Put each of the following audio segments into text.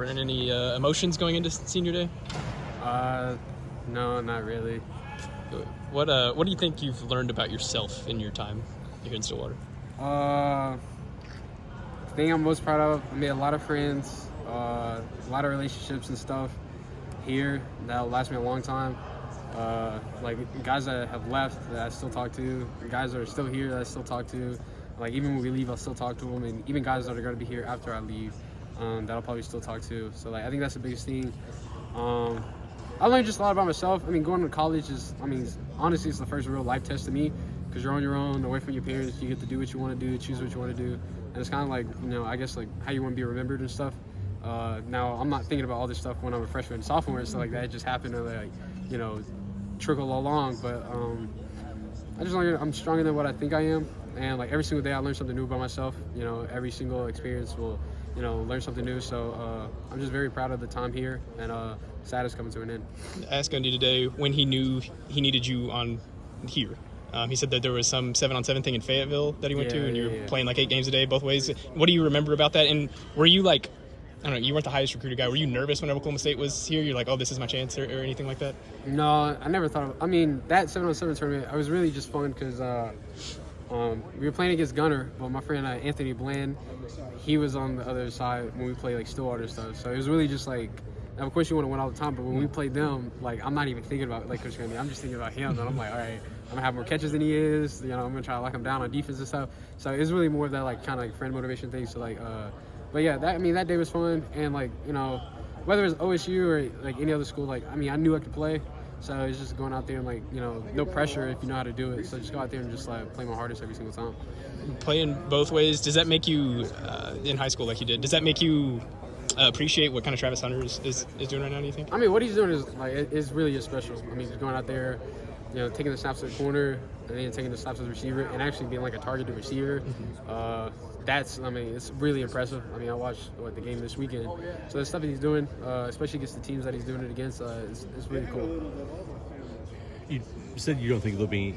Brennan, any emotions going into senior day? No, not really. What do you think you've learned about yourself in your time here in Stillwater? The thing I'm most proud of, I made a lot of friends, a lot of relationships and stuff here that'll last me a long time. Like guys that have left that I still talk to, guys that are still here that I still talk to. Like even when we leave, I'll still talk to them, and even guys that are going to be here after I leave, that I'll probably still talk to. So like I think that's the biggest thing. I learned just a lot about myself. I mean, going to college is, honestly, it's the first real life test to me because you're on your own, away from your parents. You get to do what you want to do, choose what you want to do, and it's kind of like, I guess like how you want to be remembered and stuff. Now I'm not thinking about all this stuff when I'm a freshman and sophomore and stuff like that. It just happened to like, trickle along. But I just learned I'm stronger than what I think I am, and like every single day I learn something new about myself. Every single experience will, learn something new. So I'm just very proud of the time here, and sad is coming to an end. I asked Gundy today when he knew he needed you on here. He said that there was some 7-on-7 thing in Fayetteville that he went to, and you were playing like 8 games a day both ways. What do you remember about that? And were you like, I don't know, you weren't the highest recruited guy. Were you nervous when Oklahoma State was here? You're like, oh, this is my chance, or anything like that? No, I never thought of. That 7-on-7 tournament, I was really just fun because we were playing against Gunner, but my friend Anthony Bland, he was on the other side when we played like Stillwater stuff. So it was really just like, of course you want to win all the time, but when we played them, like I'm not even thinking about like Coach Gundy. I'm just thinking about him, and I'm like, all right, I'm gonna have more catches than he is. I'm gonna try to lock him down on defense and stuff. So it's really more of that like kind of like friend motivation thing. So like, but yeah, that day was fun, and like whether it's OSU or like any other school, like I knew I could play. So it's just going out there and like, no pressure if you know how to do it. So just go out there and just like play my hardest every single time. Playing both ways, does that make you, in high school like you did, does that make you appreciate what kind of Travis Hunter is doing right now, do you think? What he's doing is like, it's really just special. He's going out there, taking the snaps to the corner, and then taking the snaps to the receiver, and actually being like a targeted receiver. It's really impressive. I watched the game this weekend. So the stuff that he's doing, especially against the teams that he's doing it against, is really cool. You said you don't think there'll be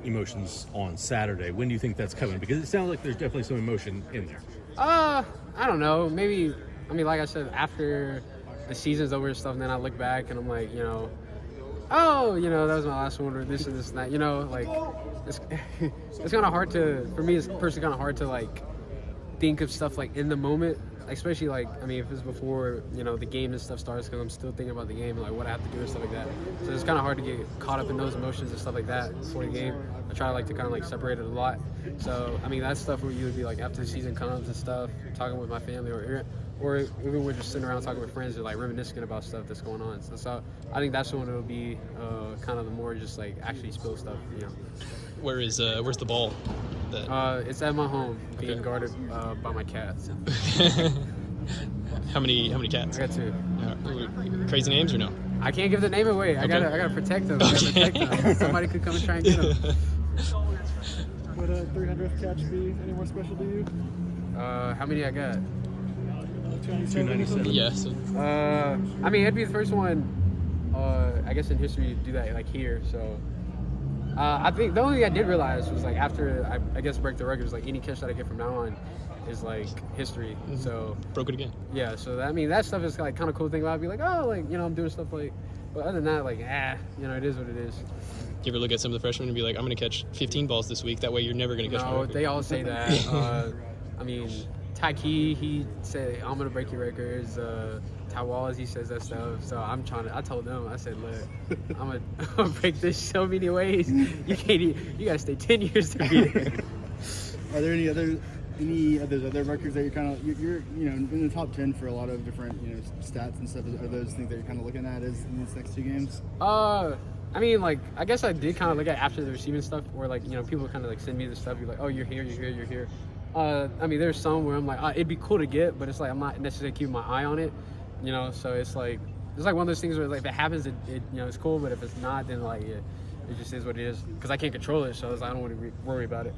emotions on Saturday. When do you think that's coming? Because it sounds like there's definitely some emotion in there. I don't know. Maybe, like I said, after the season's over and stuff, and then I look back and I'm like, oh, that was my last one, or this and this and that, like, it's kind of hard to, for me, it's personally kind of hard to, like, think of stuff, like, in the moment, especially, like, if it's before, the game and stuff starts, because I'm still thinking about the game and, like, what I have to do and stuff like that. So it's kind of hard to get caught up in those emotions and stuff like that before the game. I try, like, to kind of, like, separate it a lot. So, that's stuff where you would be, like, after the season comes and stuff, talking with my family, or even we're just sitting around talking with friends or like reminiscing about stuff that's going on. So I think that's when it'll be kind of the more just like actually spill stuff. Where's the ball? It's at my home, being guarded by my cats. How many cats? I got 2. Crazy names or no? I can't give the name away. I gotta protect them. Somebody could come and try and get them. Would a 300th catch be any more special to you? How many I got? 297. Yeah. So. It'd be the first one, I guess, in history to do that, like, here. So, I think the only thing I did realize was, like, after I guess break the record, is like any catch that I get from now on is like history. So broke it again. Yeah. So that stuff is like kind of cool thing about it. Be like, oh, like I'm doing stuff like. But other than that, like, it is what it is. You ever look at some of the freshmen and be like, I'm going to catch 15 balls this week. That way you're never going to catch my record. No, they all say that. Taki, he said, I'm going to break your records. Ty Wallace, he says that stuff. So I told them, I said, look, I'm going to break this so many ways. You got to stay 10 years to beat it. Are there any of those other records that you're in the top 10 for a lot of different, stats and stuff? Are those things that you're kind of looking at as in these next 2 games? I guess I did kind of look at after the receiving stuff where, like, people kind of, like, send me the stuff. You're like, oh, you're here, you're here, you're here. There's some where I'm like, it'd be cool to get, but it's like I'm not necessarily keeping my eye on it, so it's like one of those things where, like, if it happens, it it's cool, but if it's not, then, like, it just is what it is, because I can't control it, so it's like, I don't want to worry about it.